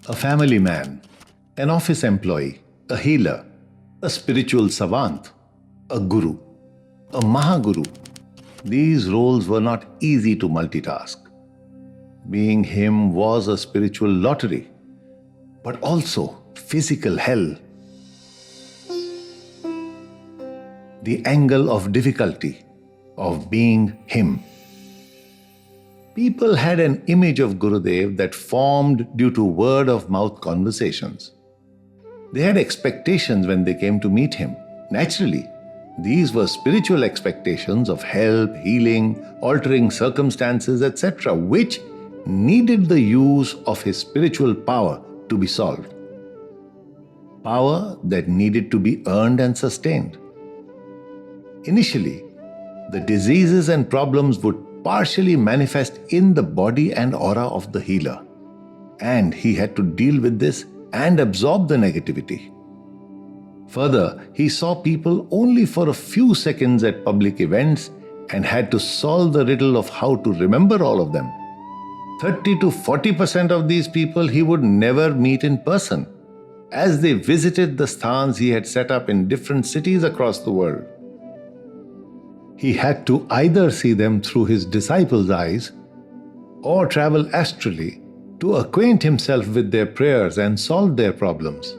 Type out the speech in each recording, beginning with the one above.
A family man, an office employee, a healer, a spiritual savant, a guru, a Mahaguru. These roles were not easy to multitask. Being him was a spiritual lottery, but also physical hell. The angle of difficulty of being him. People had an image of Gurudev that formed due to word-of-mouth conversations. They had expectations when they came to meet him. Naturally, these were spiritual expectations of help, healing, altering circumstances, etc., which needed the use of his spiritual power to be solved. Power that needed to be earned and sustained. Initially, the diseases and problems would partially manifest in the body and aura of the healer, and he had to deal with this and absorb the negativity. Further, he saw people only for a few seconds at public events and had to solve the riddle of how to remember all of them. 30 to 40% of these people he would never meet in person, as they visited the sthans he had set up in different cities across the world. He had to either see them through his disciples' eyes or travel astrally to acquaint himself with their prayers and solve their problems.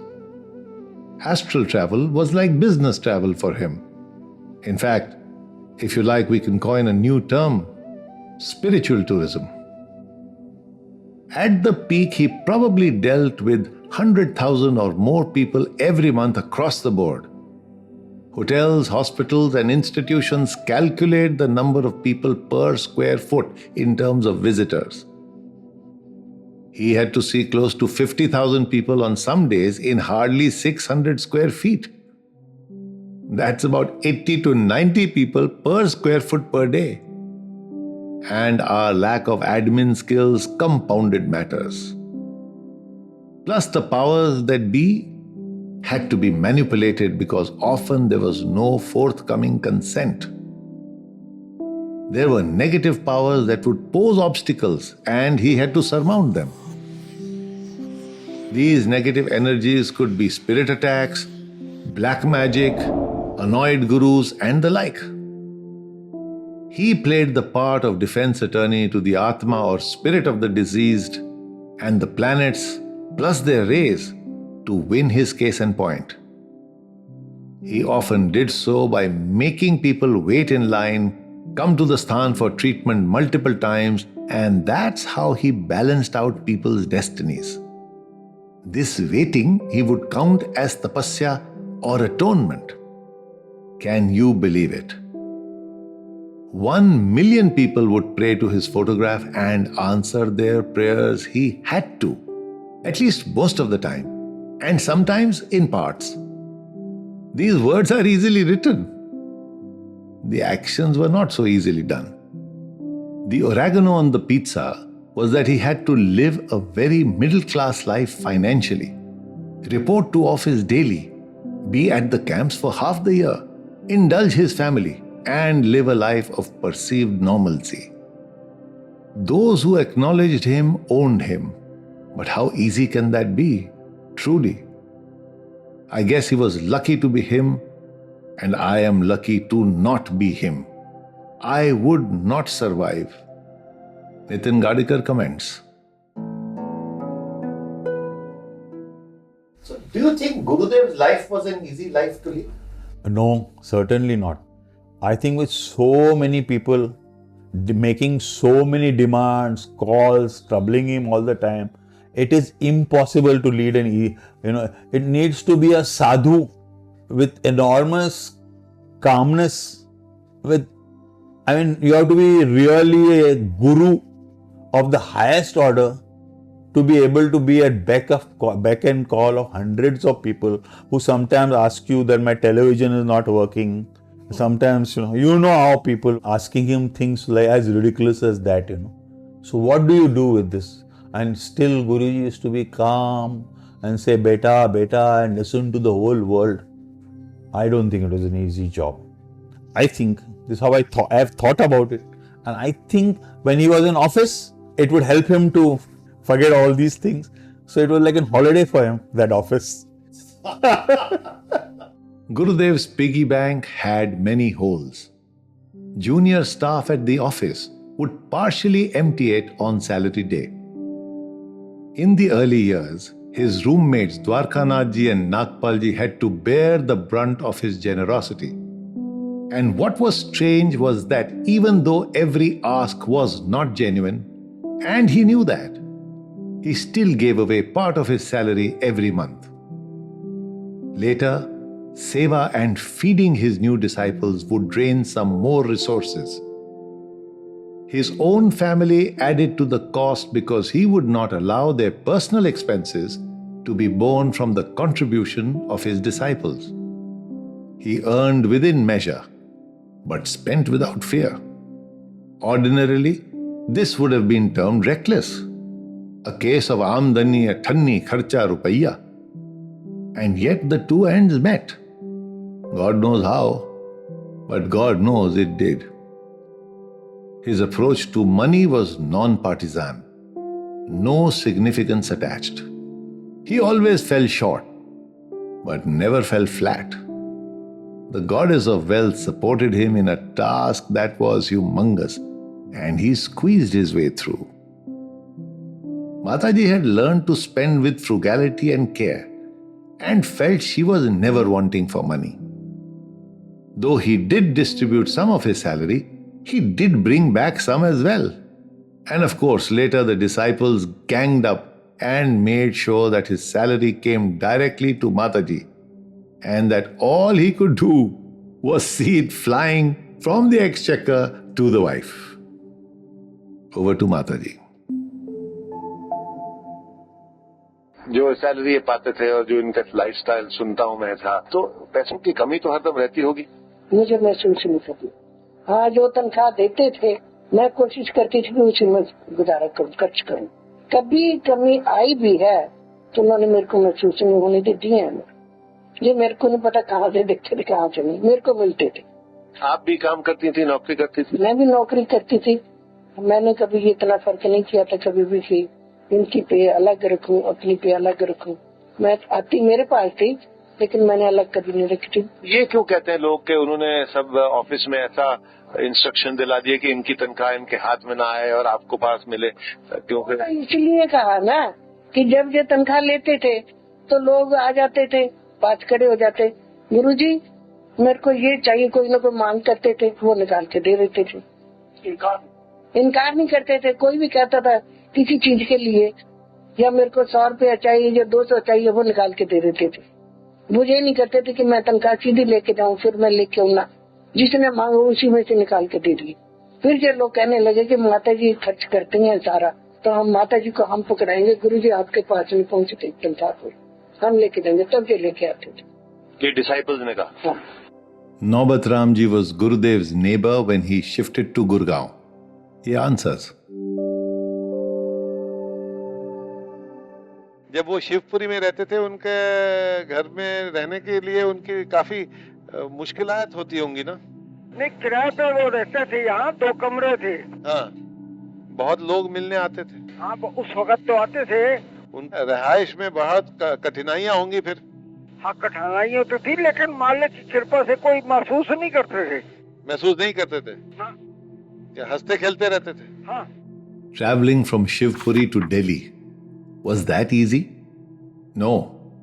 Astral travel was like business travel for him. In fact, if you like, we can coin a new term, spiritual tourism. At the peak, he probably dealt with 100,000 or more people every month across the board. Hotels, hospitals, and institutions calculate the number of people per square foot in terms of visitors. He had to see close to 50,000 people on some days in hardly 600 square feet. That's about 80 to 90 people per square foot per day. And our lack of admin skills compounded matters. Plus, the powers that be had to be manipulated because often there was no forthcoming consent. There were negative powers that would pose obstacles, and he had to surmount them. These negative energies could be spirit attacks, black magic, annoyed gurus, and the like. He played the part of defense attorney to the Atma or spirit of the deceased and the planets plus their rays to win his case in point. He often did so by making people wait in line, come to the sthan for treatment multiple times, and that's how he balanced out people's destinies. This waiting he would count as tapasya or atonement. Can you believe it? 1 million people would pray to his photograph and answer their prayers. He had to, at least most of the time, and sometimes in parts. These words are easily written. The actions were not so easily done. The oregano on the pizza was that he had to live a very middle-class life financially, report to office daily, be at the camps for half the year, indulge his family, and live a life of perceived normalcy. Those who acknowledged him owned him. But how easy can that be? Truly. I guess he was lucky to be him, and I am lucky to not be him. I would not survive. Nitin Gadikar comments. So, do you think Gurudev's life was an easy life to live? No, certainly not. I think with so many people making so many demands, calls, troubling him all the time, it is impossible to lead it needs to be a sadhu with enormous calmness. You have to be really a guru of the highest order to be able to be at beck and call of hundreds of people who sometimes ask you that my television is not working. Sometimes, how people asking him things like as ridiculous as that, So what do you do with this? And still Guruji used to be calm and say, beta, and listen to the whole world. I don't think it was an easy job. I think, this is how I have thought about it. And I think when he was in office, it would help him to forget all these things. So it was like a holiday for him, that office. Gurudev's piggy bank had many holes. Junior staff at the office would partially empty it on salary day. In the early years, his roommates Dwarkanathji and Nagpalji had to bear the brunt of his generosity. And what was strange was that even though every ask was not genuine, and he knew that, he still gave away part of his salary every month. Later, seva and feeding his new disciples would drain some more resources. His own family added to the cost because he would not allow their personal expenses to be borne from the contribution of his disciples. He earned within measure, but spent without fear. Ordinarily, this would have been termed reckless, a case of amdani athanni kharcha rupaiya. And yet the two ends met. God knows how, but God knows it did. His approach to money was non-partisan, no significance attached. He always fell short, but never fell flat. The goddess of wealth supported him in a task that was humongous, and he squeezed his way through. Mataji had learned to spend with frugality and care, and felt she was never wanting for money. Though he did distribute some of his salary, he did bring back some as well. And of course, later the disciples ganged up and made sure that his salary came directly to Mataji, and that all he could do was see it flying from the exchequer to the wife. Over to Mataji. जो salary पाते थे और जो इनका lifestyle सुनता हूँ मैं था, तो पैसों की कमी तो हरदम रहती होगी। मुझे महसूस नहीं करती। हाँ, जो तनख्वाह देते थे मैं कोशिश करती थी कि उसी में गुजारा करूँ, खर्च करूँ। कभी कमी आई भी है तो उन्होंने मेरे को महसूस नहीं होने दी है। ये मेरे को नहीं पता कहाँ से देखते थे, कहाँ से नहीं, मेरे को मिलते थे। आप भी काम करती थी, नौकरी करती थी? मैं भी नौकरी करती थी। मैंने कभी इतना फर्क नहीं किया था कभी भी कि इनकी पे अलग रखूं, अपनी पे अलग रखूं। मैं आती मेरे पास थी, लेकिन मैंने अलग कभी नहीं रखी थी। ये क्यों कहते हैं लोग कि उन्होंने सब ऑफिस में ऐसा इंस्ट्रक्शन दिला दिए कि इनकी तनख्वाह इनके हाथ में ना आए और आपको पास मिले? क्योंकि इसलिए कहा ना कि जब ये तनख्वाह लेते थे तो लोग आ जाते थे, पास खड़े हो जाते, गुरुजी मेरे को ये चाहिए, कोई ना कोई मांग करते थे, वो निकाल के दे देते थे। इनकार नहीं करते थे। कोई भी कहता था किसी चीज के लिए, या मेरे को 100 रुपया चाहिए या 200 चाहिए, वो निकाल के दे देते थे। मुझे नहीं करते थे कि मैं तनख्वाह सीधी लेके जाऊं, फिर मैं लेके आऊं ना, जिसने मांगो उसी में से निकाल के दे दिए। फिर जो लोग कहने लगे कि माता जी खर्च करते हैं सारा, तो हम माता जी को हम पकड़ाएंगे, गुरु जी आपके पास नहीं पहुंचते तनख्वाह को, हम लेके देंगे, तब ये लेके आते थे। ये डिसाइपल्स ने कहा। हाँ। Naubat Ramji was Gurudev's neighbor when he shifted to Gurgaon. He answers. जब वो शिवपुरी में रहते थे, उनके घर में रहने के लिए उनकी काफी मुश्किलात होती होंगी ना? नहीं, किराए पे वो रहते थे, यहाँ 2 कमरे थे। हाँ, बहुत लोग मिलने आते थे। हाँ, उस वक्त तो आते थे। उन रहाइश में बहुत कठिनाइयाँ होंगी फिर? हाँ, कठिनाइयाँ तो थी, लेकिन मालिक की कृपा से कोई महसूस नहीं करते थे। महसूस नहीं करते थे? हाँ। क्या हंसते खेलते रहते थे? हाँ। Traveling from Shivpuri to Delhi, was that easy? No,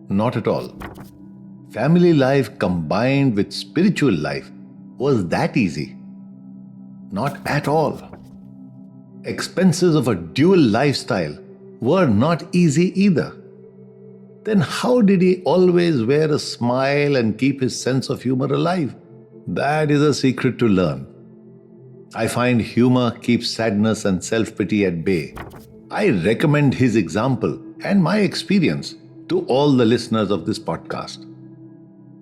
not at all. Family life combined with spiritual life, was that easy? Not at all. Expenses of a dual lifestyle were not easy either. Then how did he always wear a smile and keep his sense of humor alive? That is a secret to learn. I find humor keeps sadness and self-pity at bay. I recommend his example and my experience to all the listeners of this podcast.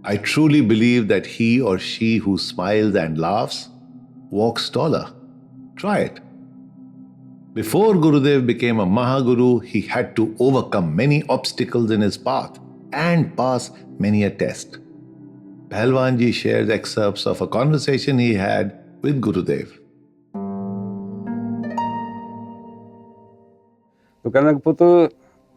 I truly believe that he or she who smiles and laughs walks taller. Try it. Before Gurudev became a Mahaguru, he had to overcome many obstacles in his path and pass many a test. Pahalwanji shares excerpts of a conversation he had with Gurudev. तो कहने लगे, पुत्र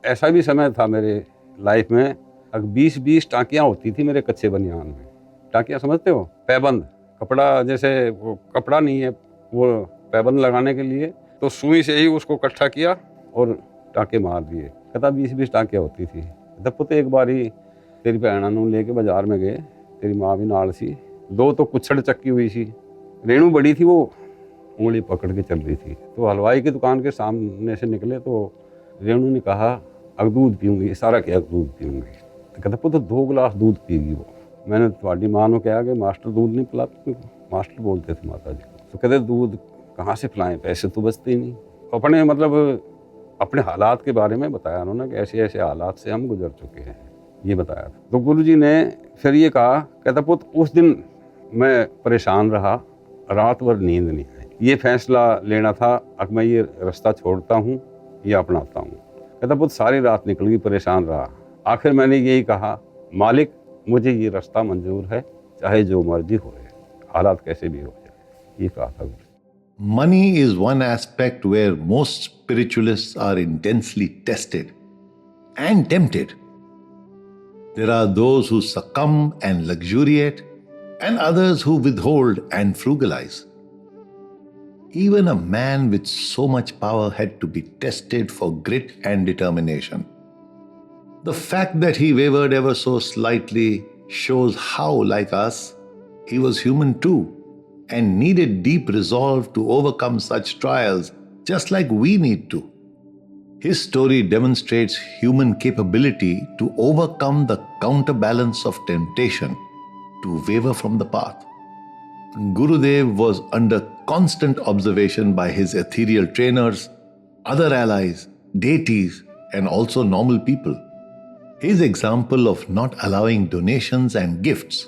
ऐसा भी समय था मेरे life में, अगर 20-20 टाँकियाँ होती थी मेरे कच्चे बनियान में। टाँकियाँ समझते हो? पैबंद, कपड़ा जैसे वो कपड़ा नहीं है, वो पैबंद लगाने के लिए, तो सुई से ही उसको इकट्ठा किया और टाँके मार दिए। कहता 20-20 टाँकियाँ होती थी। कहता पुत एक बारी तेरी भैन नूं लेके बाजार में गए, तेरी माँ भी नाल सी, 2 तो कुछड़ चक्की हुई सी, रेणु बड़ी थी, वो उंगली पकड़ के चल रही थी। तो हलवाई की दुकान के सामने से निकले तो रेणु ने कहा अग दूध पीऊँगी, सारा क्या दूध पीऊँगी। तो कहता पुत 2 गिलास दूध पीगी वो। मैंने तुम्हारी माँ ने कहा कि मास्टर दूध नहीं पिलाते, मास्टर बोलते थे माता जी। तो कहते दूध कहाँ से पिलाएं, पैसे तो बचते ही नहीं। अपने मतलब अपने हालात के बारे में बताया उन्होंने कि ऐसे ऐसे हालात से हम गुजर चुके हैं, ये बताया था। तो गुरुजी ने फिर ये कहा, कहता पुत उस दिन मैं परेशान रहा, रात भर नींद नहीं आई। ये फैसला लेना था अब मैं ये रास्ता छोड़ता हूँ या अपनाता हूँ। कहता पुत सारी रात निकल गई, परेशान रहा। आखिर मैंने यही कहा, मालिक मुझे ये रास्ता मंजूर है, चाहे जो मर्जी हो, हालात कैसे भी हो जाए, ये कहा था। Money is one aspect where most spiritualists are intensely tested and tempted. There are those who succumb and luxuriate, and others who withhold and frugalize. Even a man with so much power had to be tested for grit and determination. The fact that he wavered ever so slightly shows how, like us, he was human too, and needed deep resolve to overcome such trials, just like we need to. His story demonstrates human capability to overcome the counterbalance of temptation, to waver from the path. Gurudev was under constant observation by his ethereal trainers, other allies, deities, and also normal people. His example of not allowing donations and gifts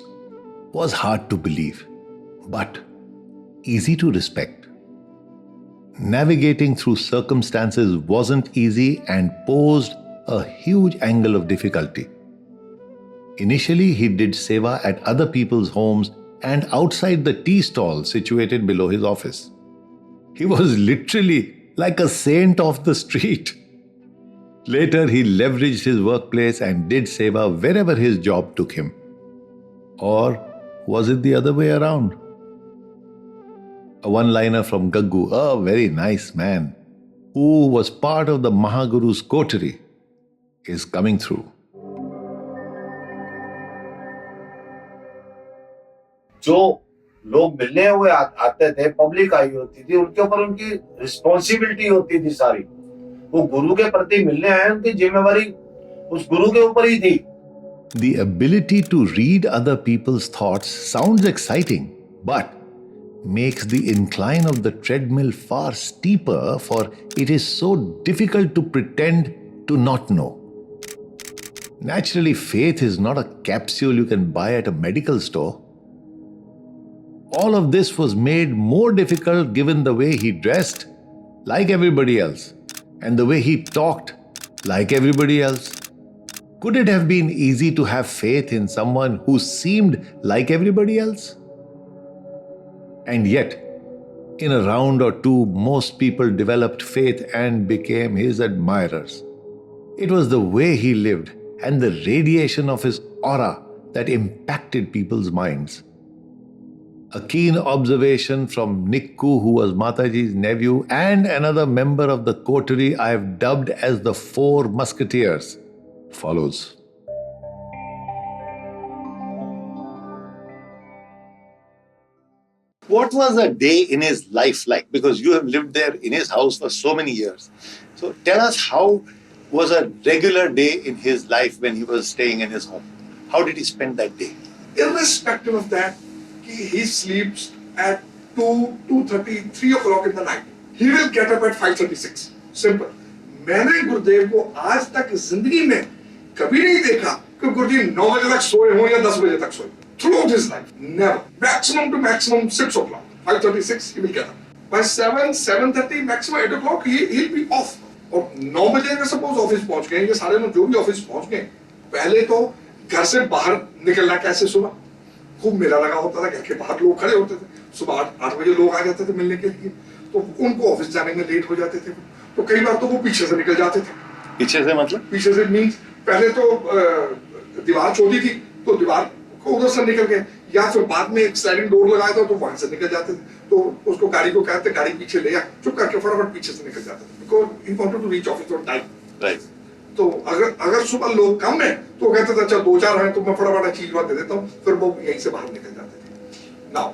was hard to believe, but easy to respect. Navigating through circumstances wasn't easy and posed a huge angle of difficulty. Initially, he did seva at other people's homes and outside the tea stall situated below his office. He was literally like a saint off the street. Later, he leveraged his workplace and did seva wherever his job took him. Or was it the other way around? A one-liner from Gaggu, a very nice man, who was part of the Mahaguru's coterie, is coming through. जो लोग मिलने हुए आते थे, public आई होती थी, उनके ऊपर उनकी रिस्पॉन्सिबिलिटी होती थी सारी। वो गुरु के प्रति मिलने आए, उनकी जिम्मेवारी उस गुरु के ऊपर ही थी। The ability to read other people's thoughts sounds exciting, but makes the incline of the treadmill far steeper, for it is so difficult to pretend to not know. Naturally, faith is not a capsule you can buy at a medical store. All of this was made more difficult given the way he dressed, like everybody else, and the way he talked, like everybody else. Could it have been easy to have faith in someone who seemed like everybody else? And yet, in a round or two, most people developed faith and became his admirers. It was the way he lived and the radiation of his aura that impacted people's minds. A keen observation from Nikku, who was Mataji's nephew and another member of the coterie I have dubbed as the 4 Musketeers, follows. What was a day in his life like? Because you have lived there in his house for so many years. So tell us, how was a regular day in his life when he was staying in his home? How did he spend that day? Irrespective of that, he sleeps at 2, 2:30, 3 o'clock in the night. He will get up at 5:36. Simple. मैंने गुरुदेव को आज तक जिंदगी में कभी नहीं देखा कि गुरुजी 9 बजे तक सोए हों या 10 बजे तक सोए. Throughout his life, never. Maximum to maximum 6 o'clock. 5:36, he will get up. By 7, 7:30, maximum 8 o'clock, he'll be off. और 9 बजे अगर सपोज ऑफिस पहुंच गए, ये सारे लोग जो भी ऑफिस पहुंच गए, पहले तो घर से बाहर निकलना कैसे सुबह खूब मेला लगा होता था, घर के बाहर लोग खड़े होते थे, सुबह 8 बजे लोग आ जाते थे मिलने के लिए, तो उनको ऑफिस जाने में लेट हो जाते थे, तो कई बार तो वो पीछे से निकल जाते थे, पीछे से मतलब? पीछे से मीन्स पहले तो दीवार छोटी थी तो दीवार को उधर से निकल गए, या फिर बाद में एक स्लाइडिंग डोर लगाया था तो वहां से निकल जाते थे, तो उसको गाड़ी को कहते गाड़ी पीछे ले आ, चुप करके फटाफट पीछे से निकल जाते थे, because he wanted to reach office on time. Right. तो अगर सुबह लोग कम है तो कहते थे अच्छा 2-4 हैं तो मैं फटाफट आशीर्वाद दे देता हूँ, फिर वो यहीं से बाहर निकल जाते थे। नाउ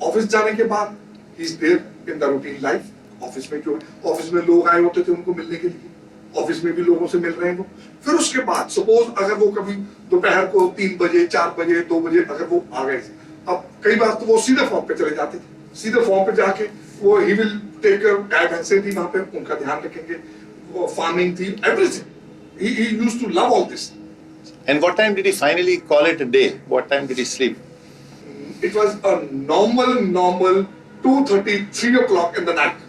ऑफिस जाने के बाद ही is there in the routine life. Office में जो ऑफिस में लोग आए होते थे उनको मिलने के लिए, ऑफिस में भी लोगों से मिल रहे हैं वो। फिर उसके बाद सपोज अगर वो कभी दोपहर को 3 बजे 4 बजे 2 बजे अगर वो आ गए, अब कई बार तो वो सीधे फॉर्म पे चले जाते थे, सीधे फॉर्म पे जाके वो ही विल टेक केयर, गाय भैंसें थी वहां पे उनका ध्यान रखेंगे, वो फार्मिंग थी, everything. He used to love all this. And what time did he finally call it a day? What time did he sleep? It was a normal 2:30, 3 o'clock in the night.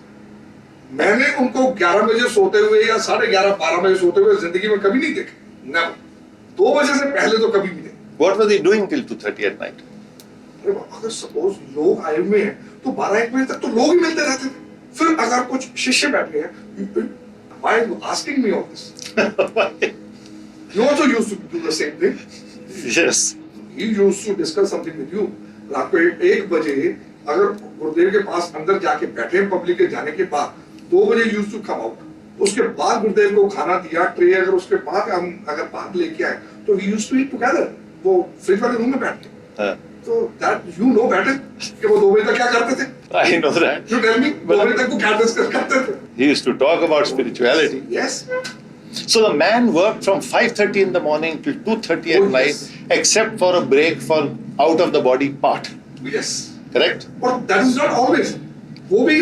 मैंने उनको 11 बजे सोते हुए या 11:30, 12 बजे सोते हुए जिंदगी में कभी नहीं देखे, never। 2 बजे से पहले तो कभी भी नहीं। What was he doing till 2:30 at night? अगर सपोज लोग आए हुए हैं तो 12-1 बजे तक तो लोग ही मिलते रहते थे। फिर अगर कुछ शिष्य बैठे हैं, why are you asking me all this? You also used to do the same thing. Yes. He used to discuss something with you. रात को 1 बजे अगर गुरुदेव के पास अंदर जाके बैठे पब्लिक के जाने के बाद 2 बजे used to come out. उसके बाद गुरुदेव को खाना दिया, ट्रे अगर उसके बाद हम अगर बाद लेके आए तो we used to eat together. वो फ्रिज वाले रूम में बैठ के। तो that you know better कि वो 2 बजे तक क्या करते थे? I know that. You tell me, 2 बजे तक वो क्या डिस्कस करते थे? He used to talk about spirituality. Yes. So the man worked from 5:30 in the morning till 2:30 at night, yes. except for a break for out of the body part. Yes. Correct? But that is not always. वो भी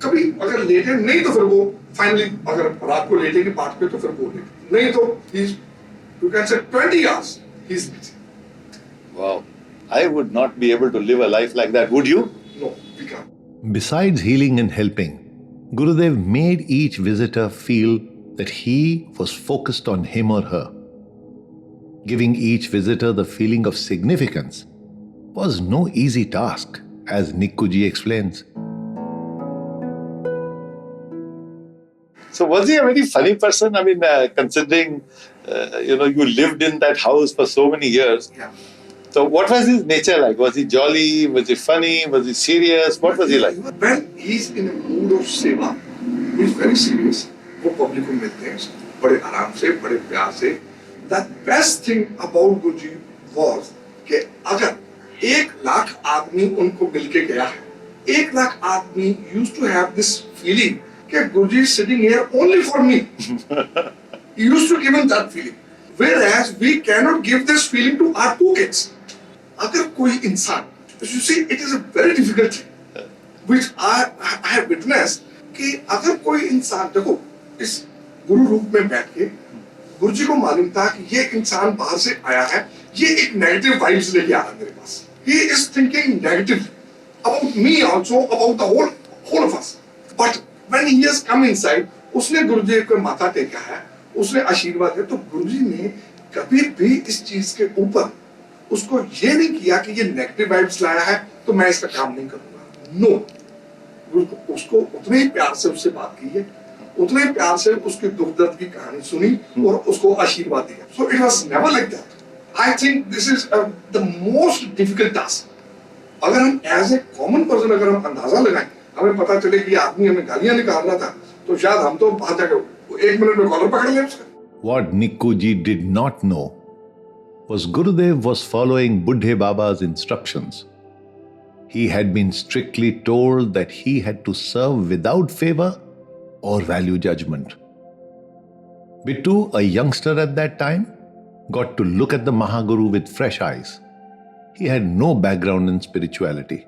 कभी अगर लेटे नहीं तो फिर वो finally अगर रात को लेटेंगे पाठ पे तो फिर वो लेटे, नहीं तो he's, you can say 20 hours he's busy. Wow. I would not be able to live a life like that. Would you? No, we can't. Besides healing and helping, Gurudev made each visitor feel that he was focused on him or her. Giving each visitor the feeling of significance was no easy task, as Nikkuji explains. So was he a very funny person? I mean, considering, you lived in that house for so many years. Yeah. So what was his nature like? Was he jolly? Was he funny? Was he serious? What was he like? When he's in a mood of seva, he's very serious. वो public को मिलते हैं बड़े आराम से, बड़े प्यार से। The best thing about Guruji was कि अगर 1 लाख आदमी उनको मिलके गया है, 1 लाख आदमी used to have this feeling कि गुरुजी is sitting here only for me. He used to give him that feeling. Whereas we cannot give this feeling to our 2 kids. अगर कोई इंसान, you see, it is a very difficult thing, which I have witnessed कि अगर कोई इंसान देखो इस गुरु रूप में बैठ के गुरुजी को मालूम था कि ये इंसान बाहर से आया है, ये एक नेगेटिव वाइब्स लेके आ रहा है मेरे पास, he is thinking negatively about me also, about the whole of us. But when he has come inside, उसने गुरुजी को माथा टेका है, उसने आशीर्वाद दिया, तो गुरुजी ने कभी भी इस चीज के ऊपर उसको ये नहीं किया कि ये नेगेटिव वाइब्स लाया है तो मैं इसका काम नहीं करूंगा। नो, उसको उतने ही प्यार से उससे बात की है, उतने ही प्यार से उसके दुख दर्द की कहानी सुनी और उसको आशीर्वाद दिया। So it was never like that. I think this is the most difficult task. अगर हम एज ए कॉमन पर्सन अगर हम अंदाजा लगाएं, हमें पता चले कि आदमी हमें गालियां निकाल रहा था, तो शायद हम तो बाहर जाकर 1 मिनट में कॉलर पकड़ लें उसका। What Nikkuji did not know was Gurudev was following Buddhe Baba's instructions. He had been strictly told that he had to serve without favor or value judgment. Bittu, a youngster at that time, got to look at the Mahaguru with fresh eyes. He had no background in spirituality,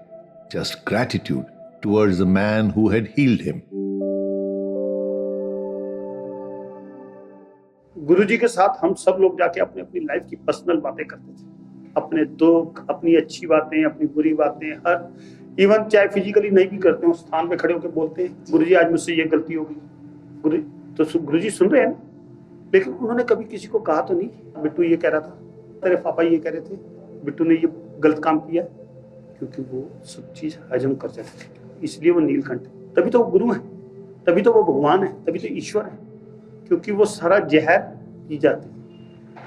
just gratitude towards the man who had healed him. गुरुजी के साथ हम सब लोग जाके अपनी अपनी life की personal बातें करते थे, अपने दुख, अपनी अच्छी बातें, अपनी बुरी बातें, हर इवन चाहे फिजिकली नहीं भी करते हो, स्थान पे खड़े होकर बोलते हैं गुरुजी आज मुझसे ये गलती हो गई। तो गुरुजी सुन रहे हैं, लेकिन उन्होंने कभी किसी को कहा तो नहीं बिट्टू ये कह रहा था, तेरे पापा ये कह रहे थे, बिट्टू ने ये गलत काम किया, क्योंकि वो सब चीज हजम कर सकते थे, इसलिए वो नीलकंठ है। तभी तो वो गुरु है, तभी तो वो भगवान है, तभी तो ईश्वर है, क्योंकि वो सारा जहर पी जाते हैं।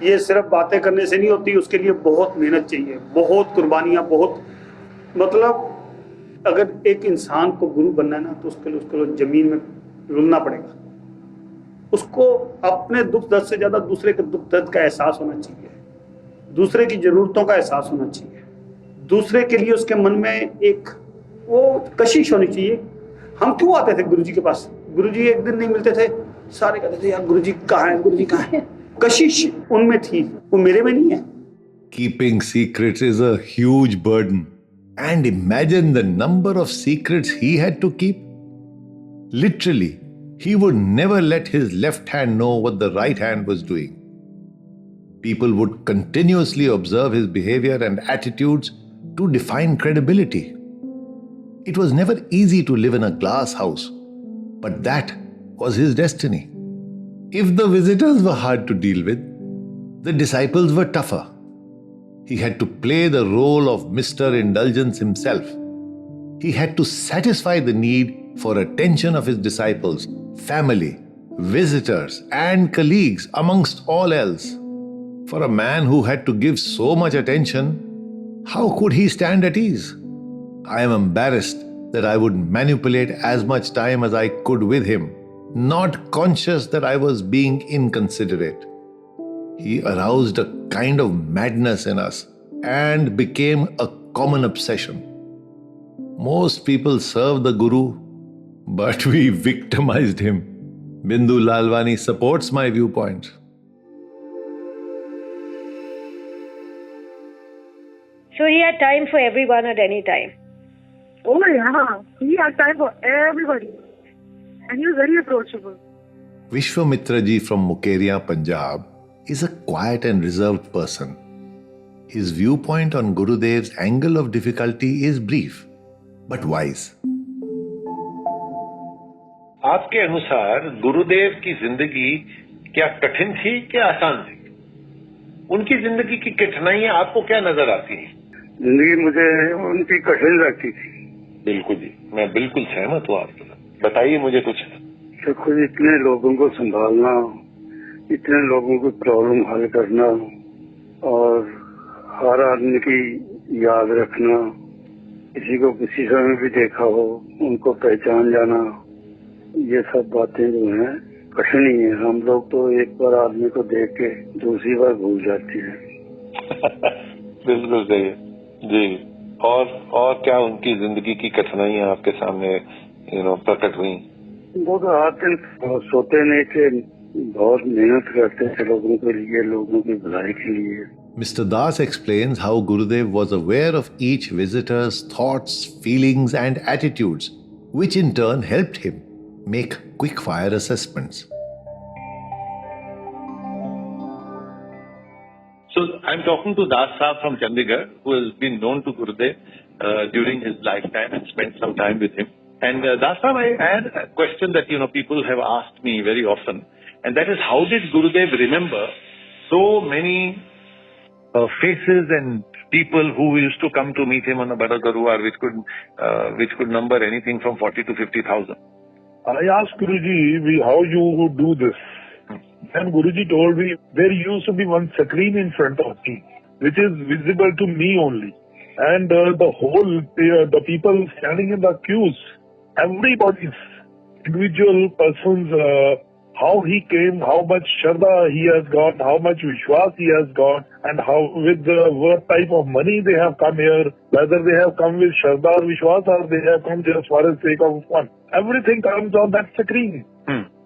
ये सिर्फ बातें करने से नहीं होती, उसके लिए बहुत मेहनत चाहिए, बहुत कुर्बानियां, बहुत मतलब अगर एक इंसान को गुरु बनना है ना तो उसके लिए जमीन में रुलना पड़ेगा। उसको अपने दुख दर्द से ज्यादा दूसरे के दुख दर्द का एहसास होना चाहिए, दूसरे की जरूरतों का एहसास होना चाहिए, दूसरे के लिए उसके मन में एक वो कशिश होनी चाहिए। हम क्यों आते थे गुरुजी के पास? गुरुजी एक दिन नहीं मिलते थे, सारे कहते थे यार गुरुजी कहाँ है, गुरुजी कहाँ है। कशिश उनमें थी, वो मेरे में नहीं है। Keeping secrets is a huge burden. And imagine the number of secrets he had to keep. Literally, he would never let his left hand know what the right hand was doing. People would continuously observe his behavior and attitudes to define credibility. It was never easy to live in a glass house, but that was his destiny. If the visitors were hard to deal with, the disciples were tougher. He had to play the role of Mr. Indulgence himself. He had to satisfy the need for attention of his disciples, family, visitors, and colleagues, amongst all else. For a man who had to give so much attention, how could he stand at ease? I am embarrassed that I would manipulate as much time as I could with him, not conscious that I was being inconsiderate. He aroused a kind of madness in us and became a common obsession. Most people serve the Guru, but we victimized him. Bindu Lalwani supports my viewpoint. So he had time for everyone at any time. Oh yeah, he had time for everybody. And he was very approachable. Vishwamitra ji from Mukeria, Punjab is a quiet and reserved person. His viewpoint on Gurudev's angle of difficulty is brief, but wise. आपके अनुसार गुरुदेव की जिंदगी क्या कठिन थी, क्या आसान थी? उनकी जिंदगी की कठिनाइयां आपको क्या नजर आती हैं? जिंदगी मुझे उनकी कठिन लगती थी। बिल्कुल जी, मैं बिल्कुल सहमत हूँ आपके साथ। बताइए मुझे कुछ। तो खुद इतने लोगों को संभालना, इतने लोगों की प्रॉब्लम हल करना और हर आदमी की याद रखना, किसी को किसी समय भी देखा हो उनको पहचान जाना, ये सब बातें जो हैं कठिन ही है। हम लोग तो एक बार आदमी को देख के दूसरी बार भूल जाते हैं। बिल्कुल सही है जी। और क्या उनकी जिंदगी की कठिनाइयां आपके सामने प्रकट हुई? वो तो रात दिन सोते नहीं थे, बहुत मेहनत करते थे लोगों के लिए, लोगों की भलाई के लिए। Mr. Das explains how Gurudev was aware of each visitor's thoughts, feelings, and attitudes, which in turn helped him make quick-fire assessments. So I'm talking to Das Saab from Chandigarh, who has been known to Gurudev during his lifetime and spent some time with him. And Das Saab, I had a question that people have asked me very often, and that is, how did Gurudev remember so many faces and people who used to come to meet him on a Baragaruar, which could number anything from 40 to 50,000? I asked Guruji how you do this. And Guruji told me there used to be one screen in front of me, which is visible to me only. And the people standing in the queues, everybody's individual person's, how he came, how much Shraddha he has got, how much Vishwas he has got, and what type of money they have come here, whether they have come with Shraddha or Vishwas or they have come just for the sake of fun. Everything comes on that screen.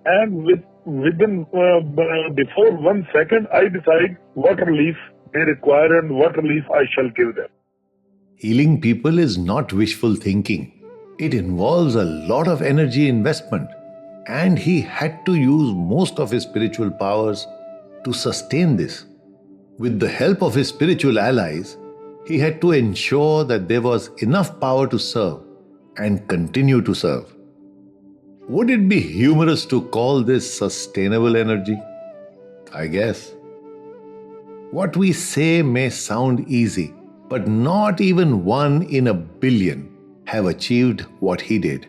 And within before 1 second, I decide what relief they require and what relief I shall give them. Healing people is not wishful thinking. It involves a lot of energy investment, and he had to use most of his spiritual powers to sustain this. With the help of his spiritual allies, he had to ensure that there was enough power to serve and continue to serve. Would it be humorous to call this sustainable energy? I guess. What we say may sound easy, but not even 1 in a billion have achieved what he did.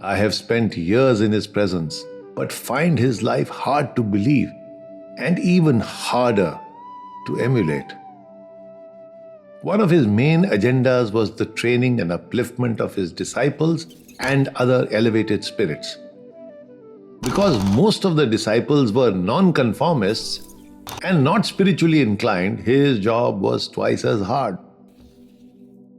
I have spent years in his presence, but find his life hard to believe and even harder to emulate. One of his main agendas was the training and upliftment of his disciples and other elevated spirits. Because most of the disciples were non-conformists and not spiritually inclined, his job was twice as hard.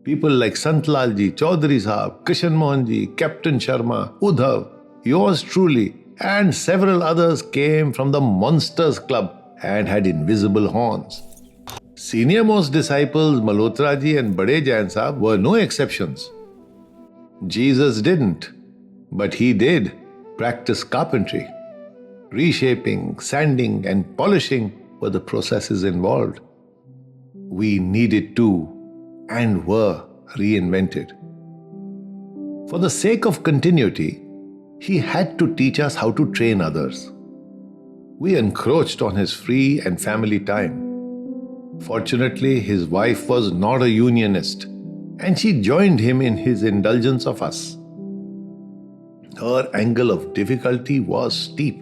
People like Santlal ji, Chaudhary Sahab, Kishan Mohan ji, Captain Sharma, Udhav, yours truly, and several others came from the Monsters Club and had invisible horns. Senior most disciples Malhotra ji and Bade Jain Sahab were no exceptions. Jesus didn't, but he did practice carpentry. Reshaping, sanding, and polishing were the processes involved. We needed to and were reinvented. For the sake of continuity, he had to teach us how to train others. We encroached on his free and family time. Fortunately, his wife was not a unionist, and she joined him in his indulgence of us. Her angle of difficulty was steep.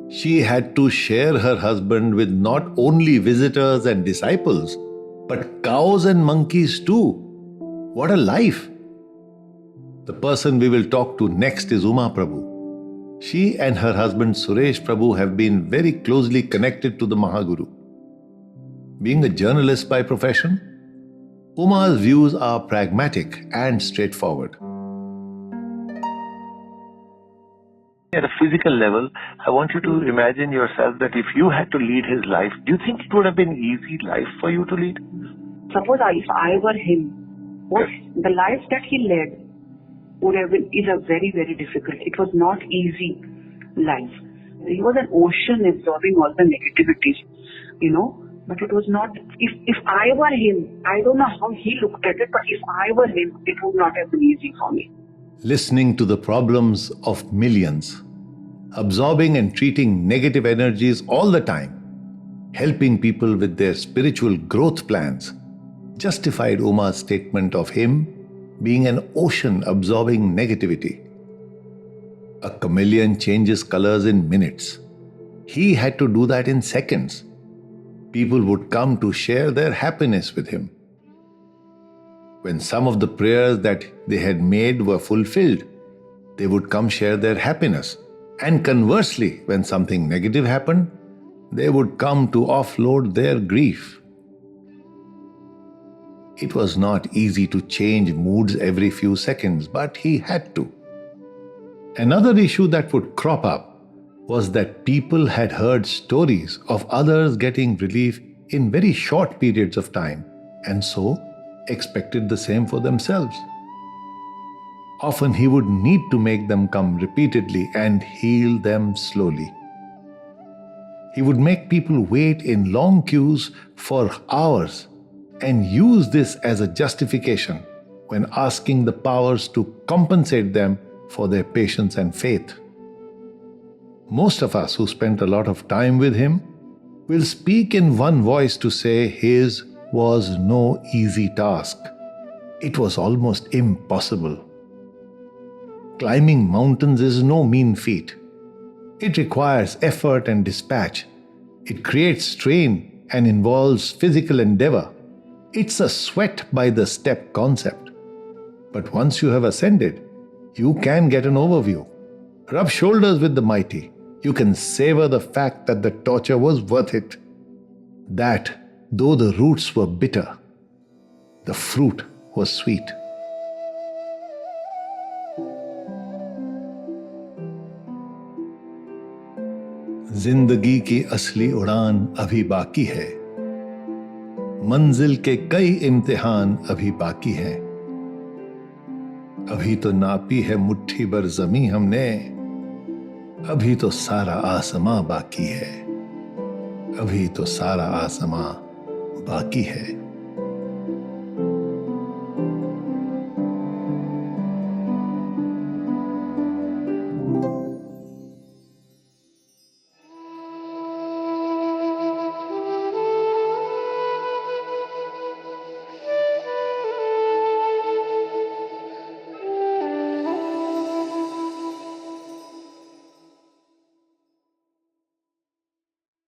She had to share her husband with not only visitors and disciples, but cows and monkeys too. What a life! The person we will talk to next is Uma Prabhu. She and her husband Suresh Prabhu have been very closely connected to the Mahaguru. Being a journalist by profession, Uma's views are pragmatic and straightforward. At a physical level, I want you to imagine yourself that if you had to lead his life, do you think it would have been an easy life for you to lead? Suppose if I were him, the life that he led would have been is a very, very difficult. It was not easy life. He was an ocean absorbing all the negativities, but it was not, if I were him, I don't know how he looked at it, but if I were him, it would not have been easy for me. Listening to the problems of millions, absorbing and treating negative energies all the time, helping people with their spiritual growth plans, justified Uma's statement of him being an ocean absorbing negativity. A chameleon changes colors in minutes. He had to do that in seconds. People would come to share their happiness with him. When some of the prayers that they had made were fulfilled, they would come share their happiness. And conversely, when something negative happened, they would come to offload their grief. It was not easy to change moods every few seconds, but he had to. Another issue that would crop up was that people had heard stories of others getting relief in very short periods of time, and so expected the same for themselves. Often he would need to make them come repeatedly and heal them slowly. He would make people wait in long queues for hours and use this as a justification when asking the powers to compensate them for their patience and faith. Most of us who spent a lot of time with him will speak in one voice to say his was no easy task. It was almost impossible. Climbing mountains is no mean feat. It requires effort and dispatch. It creates strain and involves physical endeavor. It's a sweat by the step concept. But once you have ascended, you can get an overview. Rub shoulders with the mighty. You can savor the fact that the torture was worth it. That, though the roots were bitter, the fruit was sweet. जिंदगी की असली उड़ान अभी बाकी है, मंजिल के कई इम्तिहान अभी बाकी है। अभी तो नापी है मुट्ठी भर ज़मीं हमने, अभी तो सारा आसमां बाकी है, अभी तो सारा आसमां बाकी है।